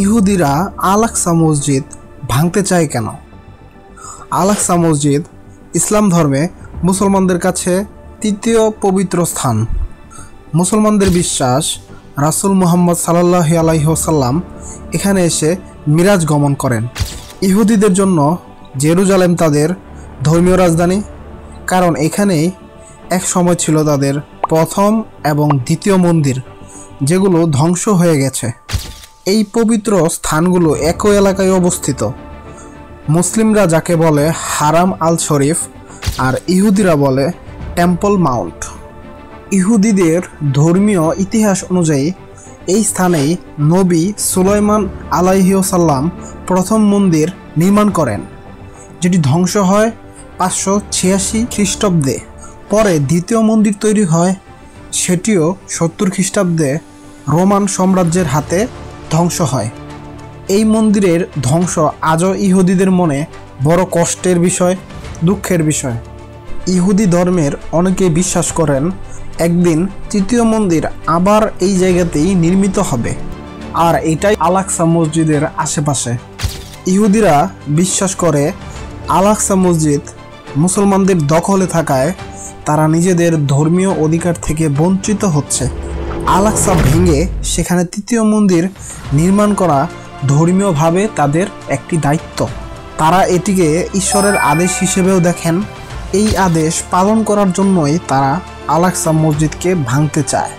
ইহুদিরা আল আকসা মসজিদ ভাঙতে চায় কেন? আল আকসা মসজিদ ইসলাম ধর্মে মুসলমানদের কাছে তৃতীয় পবিত্র স্থান। মুসলমানদের বিশ্বাস রাসূল মুহাম্মদ সাল্লাল্লাহু আলাইহি ওয়াসাল্লাম এখানে এসে মিরাজ গমন করেন। ইহুদিদের জন্য জেরুজালেম তাদের ধর্মীয় রাজধানী, কারণ এখানেই এক সময় ছিল তাদের প্রথম এবং দ্বিতীয় মন্দির, যেগুলো ধ্বংস হয়ে গেছে। এই পবিত্র স্থানগুলো একই এলাকায় অবস্থিত। মুসলিমরা যাকে বলে হারাম আল শরীফ আর ইহুদিরা বলে টেম্পল মাউন্ট। ইহুদিদের ধর্মীয় ইতিহাস অনুযায়ী এই স্থানেই নবী সুলাইমান আলাইহিসসালাম প্রথম মন্দির নির্মাণ করেন, যেটি ধ্বংস হয় 586 খ্রিস্টাব্দে। পরে দ্বিতীয় মন্দির তৈরি হয়, সেটিও 70 খ্রিস্টাব্দে রোমান সাম্রাজ্যের হাতে ধ্বংস হয়। এই মন্দিরের ধ্বংস আজও ইহুদিদের মনে বড় কষ্টের বিষয়, দুঃখের বিষয়। ইহুদি ধর্মের অনেকেই বিশ্বাস করেন একদিন তৃতীয় মন্দির আবার এই জায়গাতেই নির্মিত হবে, আর এটাই আল আকসা মসজিদের আশেপাশে। ইহুদিরা বিশ্বাস করে আল আকসা মসজিদ মুসলমানদের দখলে থাকায় তারা নিজেদের ধর্মীয় অধিকার থেকে বঞ্চিত হচ্ছে। আল আকসা ভেঙে সেখানে তৃতীয় মন্দির নির্মাণ করা ধর্মীয়ভাবে তাদের একটি দায়িত্ব। তারা এটিকে ঈশ্বরের আদেশ হিসেবেও দেখেন। এই আদেশ পালন করার জন্যই তারা আল আকসা মসজিদকে ভাঙতে চায়।